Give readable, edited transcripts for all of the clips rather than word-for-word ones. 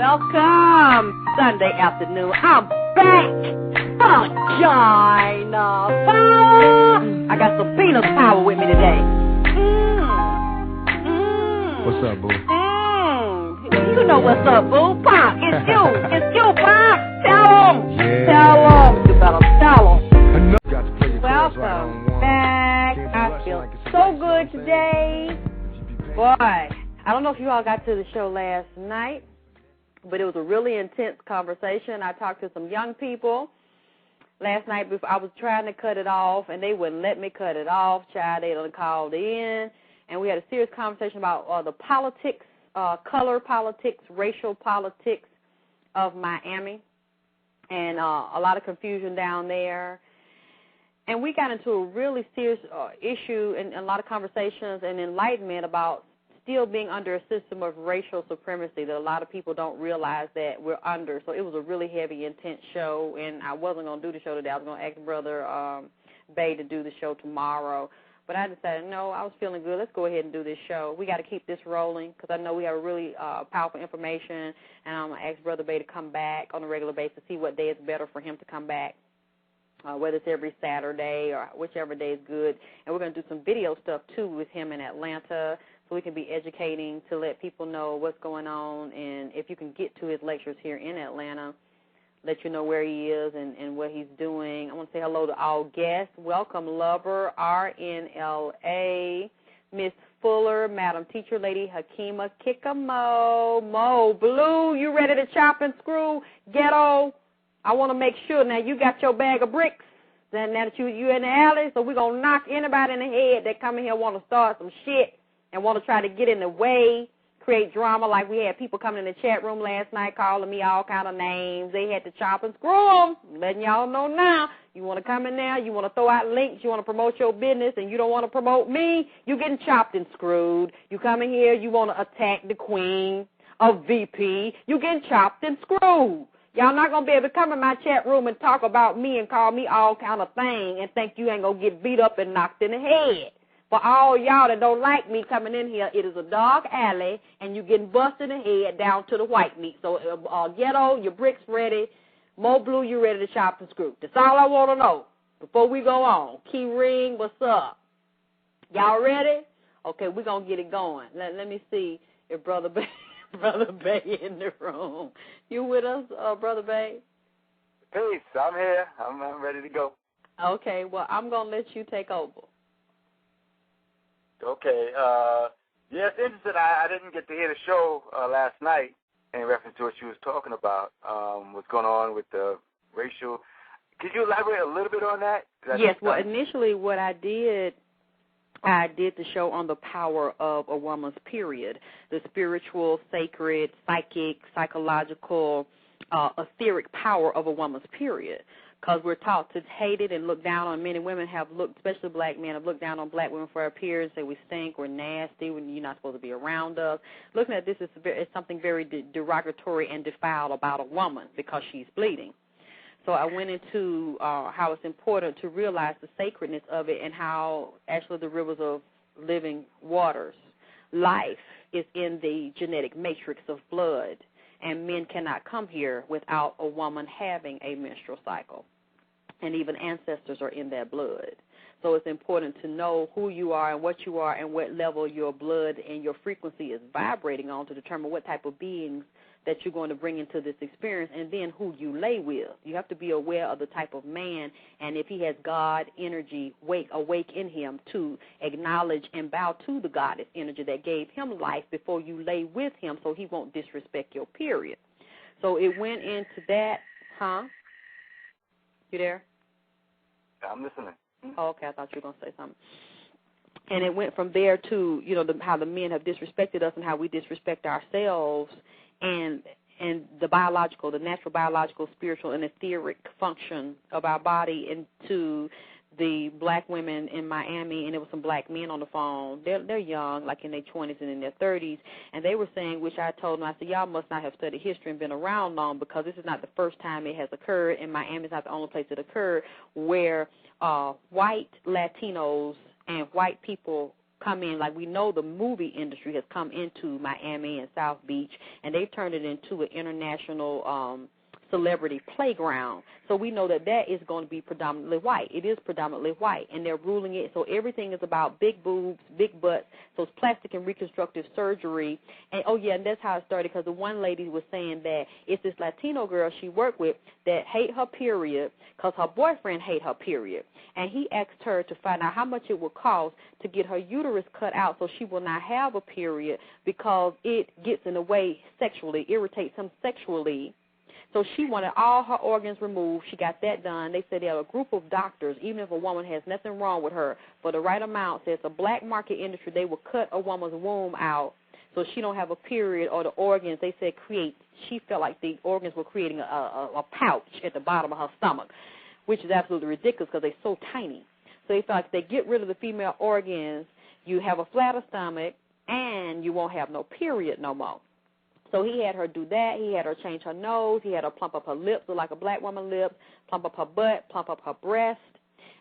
Welcome, Sunday afternoon. I'm back. Vagina power. I got some Venus power with me today. What's up, boo? You know what's up, boo. Pop, it's you. It's you, Pop. Tell him. Yeah. Tell him. You better tell him. Welcome back. I feel so good today. Boy, I don't know if you all got to the show last night, but it was a really intense conversation. I talked to some young people last night. Before I was trying to cut it off, and they wouldn't let me cut it off. Child, they done called in, and we had a serious conversation about the politics, color politics, racial politics of Miami, and a lot of confusion down there. And we got into a really serious issue and a lot of conversations and enlightenment about still being under a system of racial supremacy that a lot of people don't realize that we're under. So it was a really heavy, intense show, and I wasn't going to do the show today. I was going to ask Brother Bay to do the show tomorrow. But I decided, no, I was feeling good. Let's go ahead and do this show. We got to keep this rolling because I know we have really powerful information, and I'm going to ask Brother Bay to come back on a regular basis, see what day is better for him to come back. Whether it's every Saturday or whichever day is good. And we're going to do some video stuff, too, with him in Atlanta so we can be educating to let people know what's going on. And if you can get to his lectures here in Atlanta, let you know where he is and what he's doing. I want to say hello to all guests. Welcome, Lover, RNLA, Miss Fuller, Madam Teacher Lady Hakima Kikamo, Mo, Blue, you ready to chop and screw? Ghetto. I want to make sure now you got your bag of bricks, then now that you in the alley, so we're going to knock anybody in the head that come in here want to start some shit and want to try to get in the way, create drama like we had people coming in the chat room last night calling me all kind of names. They had to chop and screw them. I'm letting y'all know now. You want to come in there, you want to throw out links, you want to promote your business, and you don't want to promote me, you're getting chopped and screwed. You come in here, you want to attack the queen of VP, you're getting chopped and screwed. Y'all not going to be able to come in my chat room and talk about me and call me all kind of thing and think you ain't going to get beat up and knocked in the head. For all y'all that don't like me coming in here, it is a dark alley, and you getting busted in the head down to the white meat. So, Ghetto, your bricks ready. Mo Blue, you ready to chop and screw. That's all I want to know before we go on. Key Ring, what's up? Y'all ready? Okay, we're going to get it going. Let me see if Brother Bay in the room. You with us, Brother Bay? Peace. I'm here. I'm ready to go. Okay. Well, I'm going to let you take over. Okay. Yeah, it's interesting. I didn't get to hear the show last night in reference to what she was talking about, what's going on with the racial. Could you elaborate a little bit on that? Yes. Well, initially what I did the show on the power of a woman's period, the spiritual, sacred, psychic, psychological, etheric power of a woman's period. Because we're taught to hate it and look down on men, and women have looked, especially black men, have looked down on black women for our appearance, say we stink, we're nasty, when you're not supposed to be around us. Looking at this is something very derogatory and defiled about a woman because she's bleeding. So I went into how it's important to realize the sacredness of it and how actually the rivers of living waters, life is in the genetic matrix of blood, and men cannot come here without a woman having a menstrual cycle, and even ancestors are in that blood. So it's important to know who you are and what you are and what level your blood and your frequency is vibrating on to determine what type of beings that you're going to bring into this experience, and then who you lay with. You have to be aware of the type of man, and if he has God energy awake in him, to acknowledge and bow to the goddess energy that gave him life before you lay with him, so he won't disrespect your period. So it went into that, huh? You there? I'm listening. Oh, okay, I thought you were going to say something. And it went from there to, how the men have disrespected us and how we disrespect ourselves, and the biological, the natural biological, spiritual, and etheric function of our body into the black women in Miami, and there were some black men on the phone. They're young, like in their 20s and in their 30s, and they were saying, which I told them, I said, y'all must not have studied history and been around long, because this is not the first time it has occurred, and Miami is not the only place it occurred, where white Latinos and white people come in. Like we know the movie industry has come into Miami and South Beach, and they've turned it into an international celebrity playground. So we know that that is going to be predominantly white. It is predominantly white, and they're ruling it. So everything is about big boobs, big butts, so it's plastic and reconstructive surgery. And, oh, yeah, and that's how it started, because the one lady was saying that it's this Latino girl she worked with that hate her period because her boyfriend hate her period. And he asked her to find out how much it would cost to get her uterus cut out so she will not have a period because it gets in the way sexually, irritates him sexually. So she wanted all her organs removed. She got that done. They said they have a group of doctors, even if a woman has nothing wrong with her, for the right amount, says a black market industry, they will cut a woman's womb out so she don't have a period, or the organs, they said she felt like the organs were creating a pouch at the bottom of her stomach, which is absolutely ridiculous because they're so tiny. So they felt like if they get rid of the female organs, you have a flatter stomach and you won't have no period no more. So he had her do that. He had her change her nose. He had her plump up her lips, look like a black woman lips, plump up her butt, plump up her breast.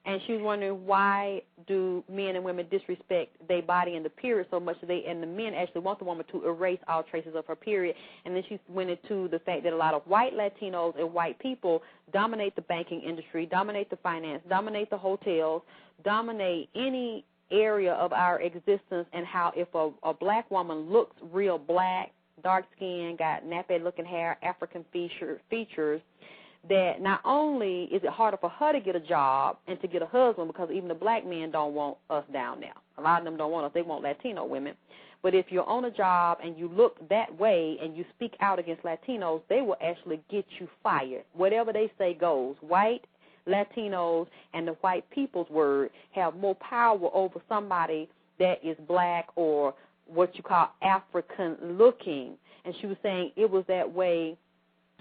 And she was wondering, why do men and women disrespect their body and the period so much that and the men actually want the woman to erase all traces of her period. And then she went into the fact that a lot of white Latinos and white people dominate the banking industry, dominate the finance, dominate the hotels, dominate any area of our existence, and how if a black woman looks real black, dark skin, got nappy-looking hair, African features, that not only is it harder for her to get a job and to get a husband, because even the black men don't want us down there. A lot of them don't want us. They want Latino women. But if you're on a job and you look that way and you speak out against Latinos, they will actually get you fired. Whatever they say goes. White Latinos and the white people's word have more power over somebody that is black or what you call African-looking. And she was saying it was that way.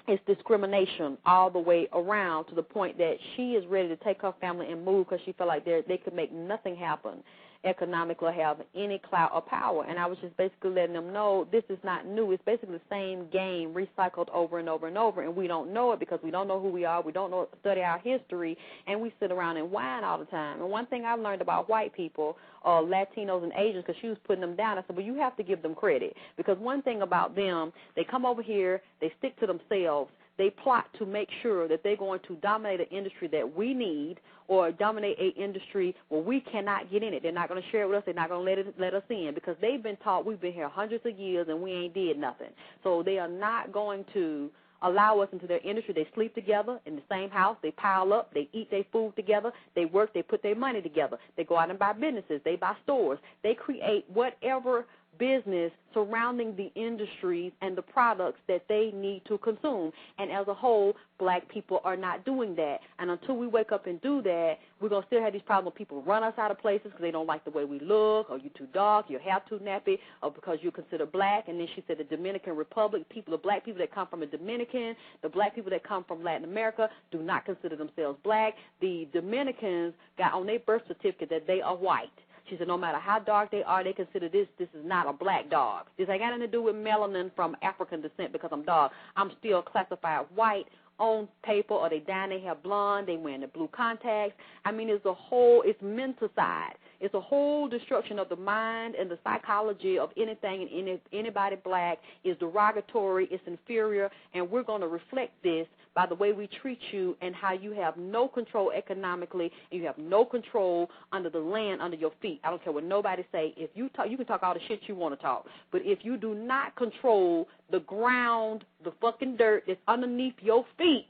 It's discrimination all the way around, to the point that she is ready to take her family and move because she felt like they could make nothing happen economically or have any clout or power. And I was just basically letting them know this is not new. It's basically the same game recycled over and over and over, and we don't know it because we don't know who we are. We don't study our history, and we sit around and whine all the time. And one thing I've learned about white people, Latinos and Asians, because she was putting them down, I said, well, you have to give them credit, because one thing about them, they come over here, they stick to themselves. They plot to make sure that they're going to dominate an industry that we need, or dominate an industry where we cannot get in it. They're not going to share it with us. They're not going to let us in, because they've been taught we've been here hundreds of years and we ain't did nothing. So they are not going to allow us into their industry. They sleep together in the same house. They pile up. They eat their food together. They work. They put their money together. They go out and buy businesses. They buy stores. They create whatever business surrounding the industries and the products that they need to consume. And as a whole, black people are not doing that. And until we wake up and do that, we're going to still have these problems. People run us out of places because they don't like the way we look, or you're too dark, your hair too nappy, or because you're considered black. And then she said the Dominican Republic, the black people that come from the Dominican, the black people that come from Latin America do not consider themselves black. The Dominicans got on their birth certificate that they are white. She said no matter how dark they are, they consider this is not a black dog. This ain't got nothing to do with melanin from African descent because I'm dark. I'm still classified white on paper, or they dye their hair blonde, they wearing the blue contacts. I mean, it's mental side. It's a whole destruction of the mind and the psychology of anything, and anybody black is derogatory, it's inferior, and we're going to reflect this by the way we treat you and how you have no control economically and you have no control under the land under your feet. I don't care what nobody say. If you talk, you can talk all the shit you want to talk, but if you do not control the ground, the fucking dirt that's underneath your feet,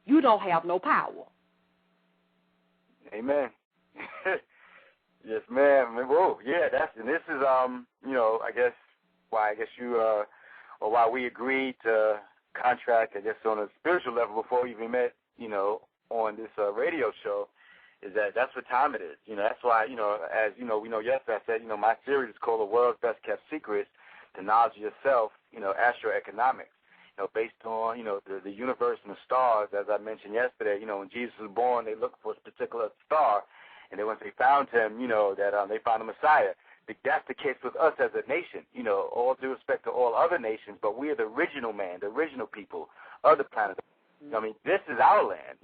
you don't have no power. Amen. Yes, ma'am. Whoa, yeah, this is I guess why we agreed to contract, I guess, on a spiritual level before we even met, on this radio show, is that's what time it is. That's why, as we know yesterday, I said, my series is called The World's Best Kept Secrets, the Knowledge of Yourself, astroeconomics, based on, the universe and the stars. As I mentioned yesterday, when Jesus was born, they looked for a particular star, and then once they found him, that they found the Messiah. That's the case with us as a nation, all due respect to all other nations, but we are the original man, the original people of the planet. I mean, this is our land.